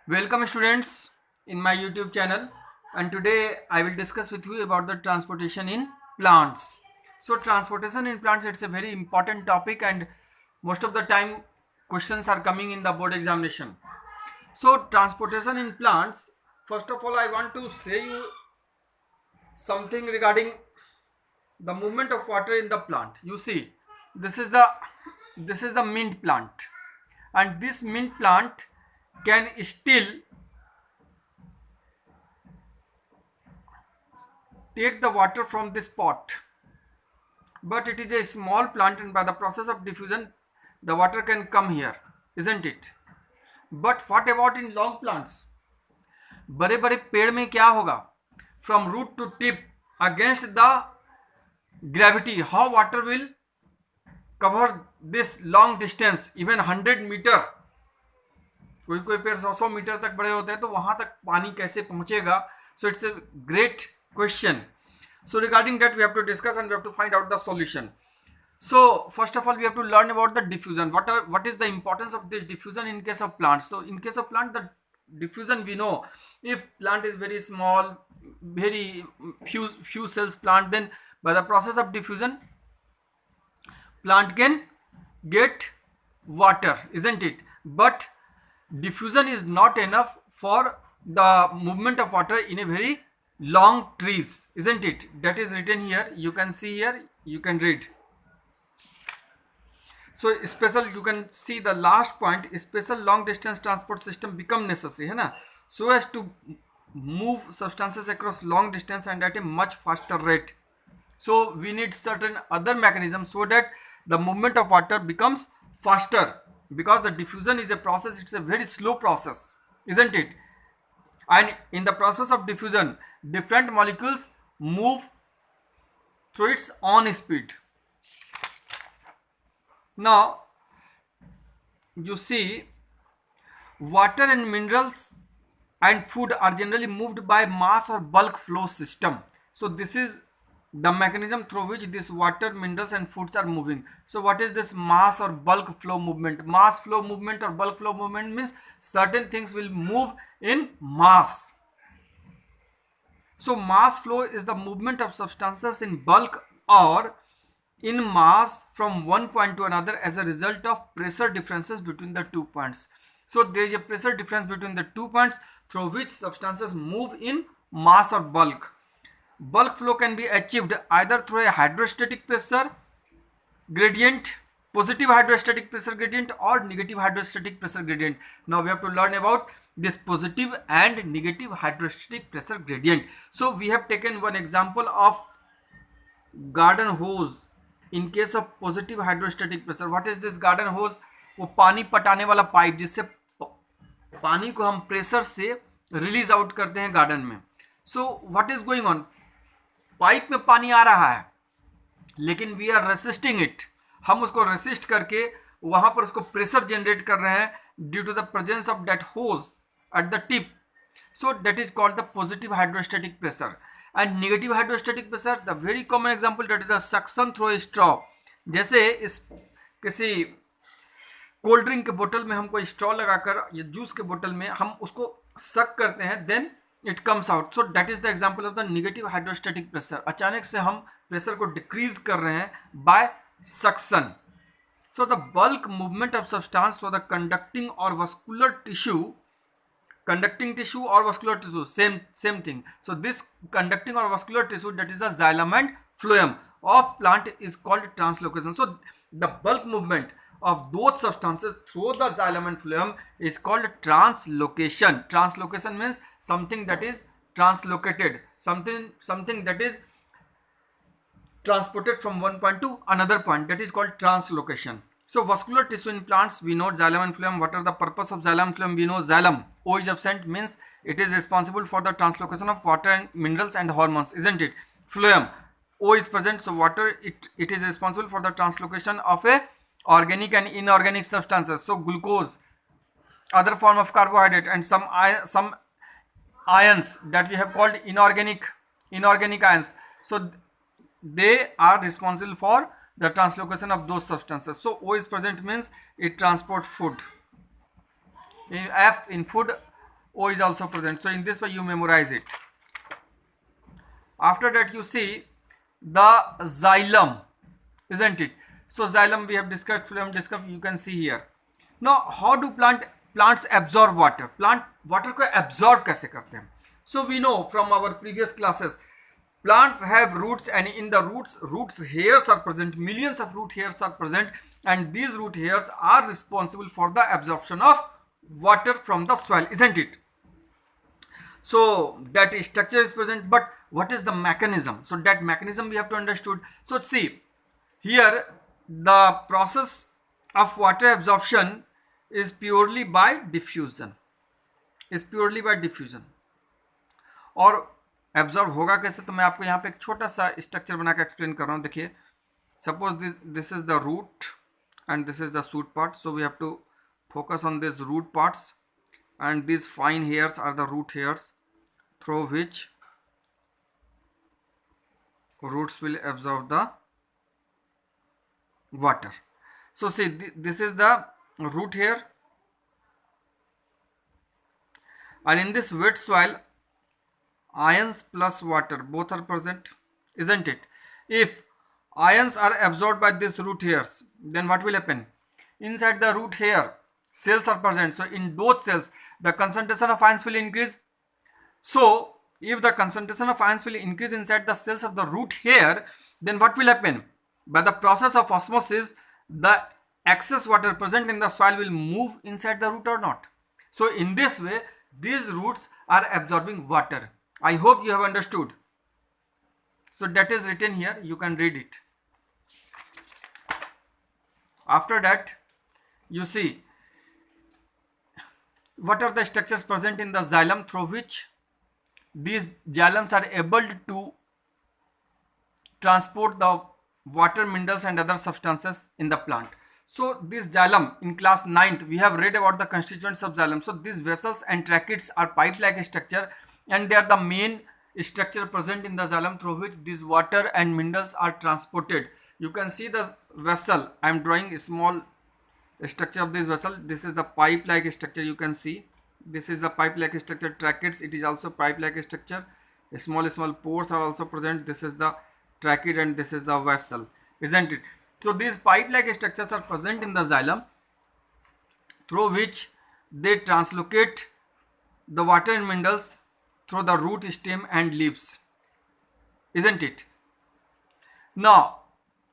Welcome students in my YouTube channel, and today I will discuss with you about the transportation in plants. So transportation in plants, it's a very important topic, and most of the time questions are coming in the board examination. So transportation in plants, first of all I want to say you something regarding the movement of water in the plant. You see, this is the mint plant, and this mint plant can still take the water from this pot, but it is a small plant, and by the process of diffusion the water can come here, isn't it? But what about in long plants? बड़े बड़े पेड़ में क्या होगा? From root to tip, against the gravity, how water will cover this long distance, even 100 metre? कोई कोई पेड़ 100 metre तक बड़े होते हैं, तो वहां तक पानी कैसे पहुंचेगा? So it's a great question. So regarding that we have to discuss and we have to find out the solution. So first of all we have to learn about the diffusion. What is the importance of this diffusion in case of plants? So in case of plant, the diffusion, we know, if plant is very small, very few cells plant, then by the process of diffusion plant can get water, isn't it? But diffusion is not enough for the movement of water in a very long trees, isn't it? That is written here, you can see here, you can read. So special, you can see the last point, special long distance transport system become necessary, है ना, so as to move substances across long distance and at a much faster rate. So we need certain other mechanisms so that the movement of water becomes faster, because the diffusion is a process, it's a very slow process, isn't it? And in the process of diffusion different molecules move through its own speed. Now you see, water and minerals and food are generally moved by mass or bulk flow system. So this is the mechanism through which this water, minerals and foods are moving. So what is this mass or bulk flow movement? Mass flow movement or bulk flow movement means certain things will move in mass. So mass flow is the movement of substances in bulk or in mass from one point to another as a result of pressure differences between the 2 points. So there is a pressure difference between the 2 points through which substances move in mass or bulk. Bulk flow can be achieved either through a hydrostatic pressure gradient, positive hydrostatic pressure gradient, or negative hydrostatic pressure gradient. Now we have to learn about this positive and negative hydrostatic pressure gradient. So we have taken one example of garden hose. In case of positive hydrostatic pressure, what is this garden hose? वो पानी पटाने वाला pipe, जिससे पानी को हम pressure से release out करते हैं गार्डन में. So what is going on? Pipe में पानी आ रहा है, लेकिन वी आर रेसिस्टिंग इट. हम उसको रेसिस्ट करके वहां पर उसको प्रेशर जनरेट कर रहे हैं due to the presence of that hose at the tip. So that is called the positive hydrostatic pressure. And negative hydrostatic pressure, the very common example, that is a suction through a straw. जैसे इस किसी cold drink के बोतल में हम कोई straw लगाकर या जूस के बोतल में हम उसको सक करते हैं, then it comes out. So that is the example of the negative hydrostatic pressure. अचानक से हम प्रेशर को डिक्रीज कर रहे हैं by suction. So the bulk movement of substance through the conducting और vascular tissue, conducting tissue or vascular tissue, same thing. So this conducting or vascular tissue, that is the xylem and phloem of plant, is called translocation. So the bulk movement of those substances through the xylem and phloem is called translocation. Translocation means something that is translocated, something that is transported from one point to another point, that is called translocation. So vascular tissue in plants, we know xylem and phloem. What are the purpose of xylem and phloem? We know xylem, O is absent, means it is responsible for the translocation of water and minerals and hormones, isn't it? Phloem, O is present, so water, it is responsible for the translocation of a organic and inorganic substances. So glucose, other form of carbohydrate, and some ions that we have called inorganic ions. So they are responsible for the translocation of those substances. So O is present means it transport food. In food, O is also present. So in this way you memorize it. After that you see the xylem, isn't it? So xylem we have discussed, phloem discussed, you can see here. Now how do plants absorb water? Plant water को absorb कैसे करते हैं? So we know from our previous classes, plants have roots, and in the roots hairs are present. Millions of root hairs are present, and these root hairs are responsible for the absorption of water from the soil, isn't it? So that structure is present, but what is the mechanism? So that mechanism we have to understood. So see here, the process of water absorption is purely by diffusion. और absorb होगा कैसे, तो मैं आपको यहाँ पे एक छोटा सा स्ट्रक्चर बना के एक्सप्लेन कर रहा हूँ. देखिए, suppose this is the root and this is the shoot part. So we have to focus on this root parts, and these fine hairs are the root hairs through which roots will absorb the water. So see, this is the root hair, and in this wet soil ions plus water both are present, isn't it? If ions are absorbed by these root hairs, then what will happen? Inside the root hair cells are present, so in those cells the concentration of ions will increase. So if the concentration of ions will increase inside the cells of the root hair, then what will happen? By the process of osmosis, the excess water present in the soil will move inside the root or not. So in this way these roots are absorbing water. I hope you have understood. So that is written here, you can read it. After that you see what are the structures present in the xylem through which these xylems are able to transport the water, minerals and other substances in the plant. So this xylem, in class 9th we have read about the constituents of xylem. So these vessels and tracheids are pipe-like structure, and they are the main structure present in the xylem through which these water and minerals are transported. You can see the vessel. I am drawing a small structure of this vessel. This is the pipe-like structure, you can see. This is the pipe-like structure. Tracheids, it is also pipe-like structure. Small pores are also present. This is the tracheid and this is the vessel, isn't it? So these pipe-like structures are present in the xylem through which they translocate the water and minerals through the root, stem and leaves, isn't it? Now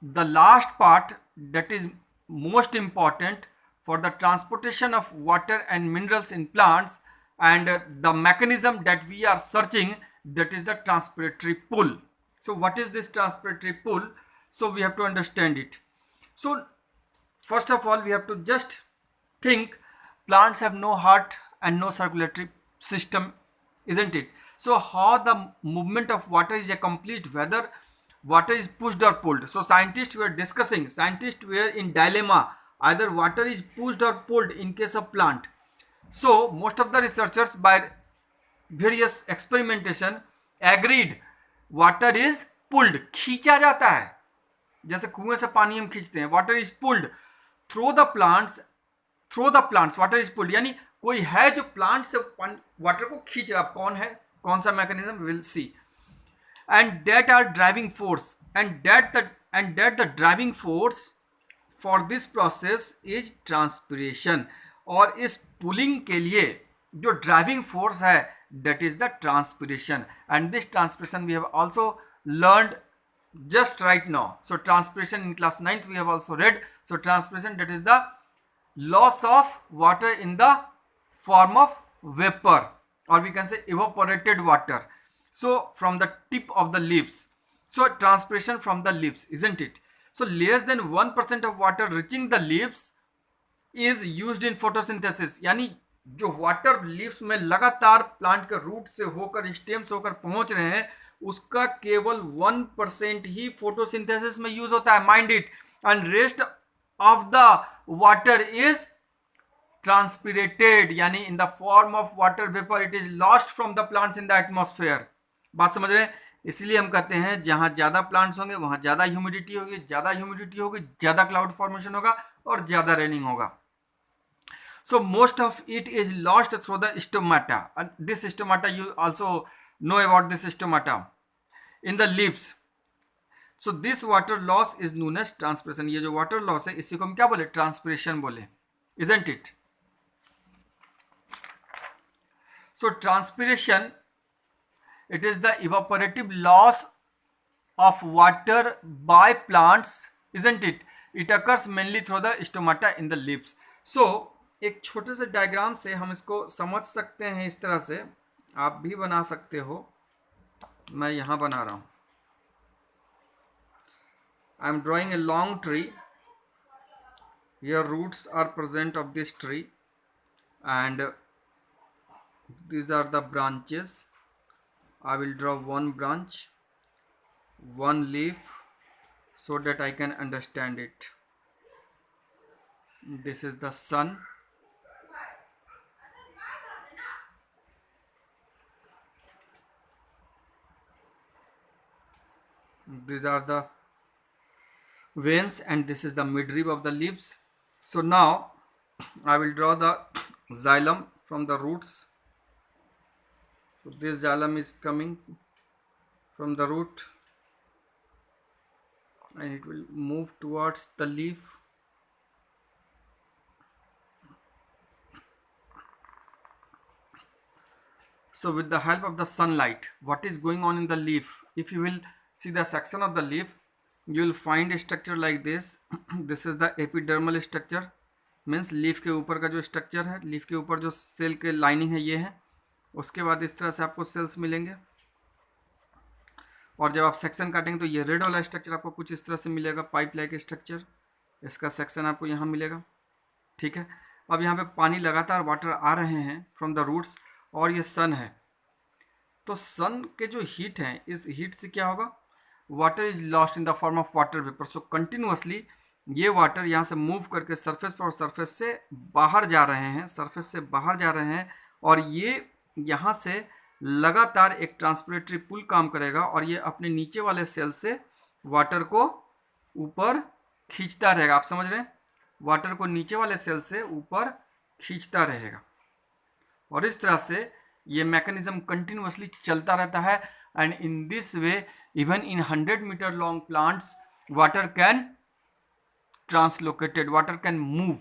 the last part that is most important for the transportation of water and minerals in plants, and the mechanism that we are searching, that is the transpiratory pull. So what is this transpiratory pull? So we have to understand it. So first of all we have to just think plants have no heart and no circulatory system, isn't it? So how the movement of water is accomplished, whether water is pushed or pulled. So scientists were in dilemma, either water is pushed or pulled in case of plant. So most of the researchers by various experimentation agreed water is pulled, खींचा जाता है, जैसे कुएं से पानी हम खींचते हैं. Water is pulled through the plants, water is pulled, यानी कोई है जो प्लांट से वाटर को खींच रहा. कौन है, कौन सा mechanism, will see. And that are driving force, and that the driving force for this process is transpiration. और इस पुलिंग के लिए जो ड्राइविंग फोर्स है, that is the transpiration, and this transpiration we have also learned just right now. So transpiration in class 9th we have also read. So transpiration, that is the loss of water in the form of vapor, or we can say evaporated water, so from the tip of the leaves. So transpiration from the leaves, isn't it? So less than 1% of water reaching the leaves is used in photosynthesis, यानी जो water leaves में लगातार plant के root से होकर, stem से होकर पहुंच रहे हैं, उसका केवल 1% ही फोटोसिंथेसिस में यूज होता है. Mind it. And rest of the water is transpirated, यानी in the form of water vapour, it is lost from the plants in the atmosphere. बात समझ रहे हैं? इसलिए हम कहते हैं जहां ज्यादा प्लांट्स होंगे वहां ज्यादा ह्यूमिडिटी होगी, ज्यादा क्लाउड फॉर्मेशन होगा और ज्यादा रेनिंग होगा. So most of it is lost through the stomata, and this stomata you also know about this stomata in the leaves. So this water loss is known as transpiration. ये जो water loss है इसी को हम क्या बोले, transpiration बोले, isn't it? So transpiration, it is the evaporative loss of water by plants, isn't it? It occurs mainly through the stomata in the leaves. So एक छोटे से डायग्राम से हम इसको समझ सकते हैं इस तरह से, आप भी बना सकते हो, मैं यहाँ बना रहा हूँ. I am drawing a long tree. Here roots are present of this tree and these are the branches. I will draw one branch, one leaf, so that I can understand it. This is the sun. These are the veins and this is the midrib of the leaves. So now I will draw the xylem from the roots. So this xylem is coming from the root and it will move towards the leaf. So with the help of the sunlight, what is going on in the leaf? If you will see the section of the leaf, you will find a structure like this. This is the epidermal structure, means leaf के ऊपर का जो structure है, leaf के ऊपर जो cell के lining है ये है. उसके बाद इस तरह से आपको सेल्स मिलेंगे और जब आप सेक्शन काटेंगे तो ये रेड वाला स्ट्रक्चर आपको कुछ इस तरह से मिलेगा, पाइप लाइक स्ट्रक्चर. इसका सेक्शन आपको यहाँ मिलेगा. ठीक है. अब यहाँ पे पानी लगातार वाटर आ रहे हैं फ्रॉम द रूट्स और ये सन है. तो सन के जो हीट है, इस हीट से क्या होगा, water is lost in the form of water vapour. So continuously ये वाटर यहाँ से मूव करके सरफेस पर और सरफेस से बाहर जा रहे हैं, सरफेस से बाहर जा रहे हैं और ये यहाँ से लगातार एक ट्रांसपिरेटरी पुल काम करेगा और ये अपने नीचे वाले सेल से वाटर को ऊपर खींचता रहेगा. आप समझ रहे हैं, वाटर को नीचे वाले सेल से ऊपर खींचता रहेगा और इस तरह से ये मैकेनिज्म कंटिन्यूसली चलता रहता है. And in this way even in 100 metre long plants water can translocated, water can move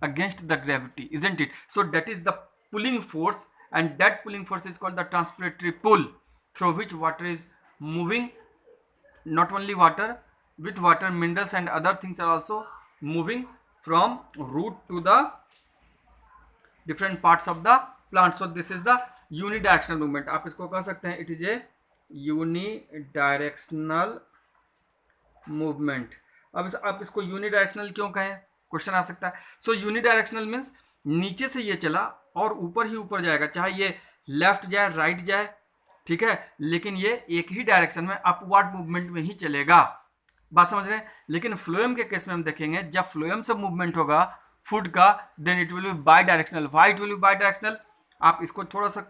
against the gravity, isn't it? So that is the pulling force and that pulling force is called the transpiratory pull, through which water is moving. Not only water, with water minerals and other things are also moving from root to the different parts of the plant. So this is the unidirectional movement. आप इसको कह सकते हैं it is a unidirectional movement. अब आप इसको unidirectional क्यों कहें, क्वेश्चन आ सकता है. So unidirectional means नीचे से ये चला और ऊपर ही ऊपर जाएगा, चाहे ये लेफ्ट जाए राइट जाए, ठीक है, लेकिन ये एक ही डायरेक्शन में अपवर्ड मूवमेंट में ही चलेगा. बात समझ रहे हैं. लेकिन फ्लोएम के केस में हम देखेंगे जब फ्लोएम से मूवमेंट होगा फूड का, then it will be bidirectional. Why it will be bidirectional? आप इसको थोड़ा सा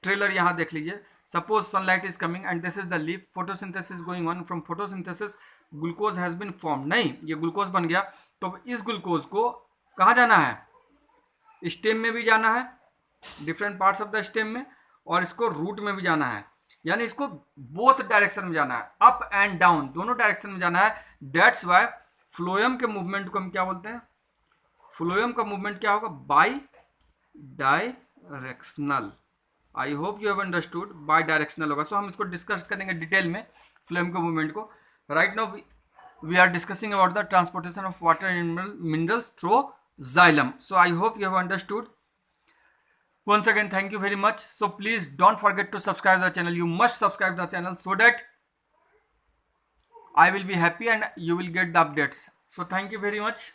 ट्रेलर यहाँ देख लीजिए. Suppose sunlight is coming and this is the leaf, photosynthesis going on. From photosynthesis glucose has been form. नहीं, ये glucose बन गया. तो इस ग्लूकोज को कहाँ जाना है, स्टेम में भी जाना है, different parts of the stem में, और इसको रूट में भी जाना है. यानी इसको बोथ डायरेक्शन में जाना है, अप एंड डाउन, दोनों डायरेक्शन में जाना है. दैट्स वाई फ्लोएम के मूवमेंट को हम क्या बोलते हैं, फ्लोएम का मूवमेंट क्या होगा, by directional. I hope you have understood, by directional होगा. सो हम इसको डिस्कस करेंगे डिटेल में फ्लोएम के मूवमेंट को. Right now we are discussing about the transportation of water and minerals through xylem. So I hope you have understood. Once again, thank you very much. So please don't forget to subscribe the channel. You must subscribe the channel so that I will be happy and you will get the updates. So thank you very much.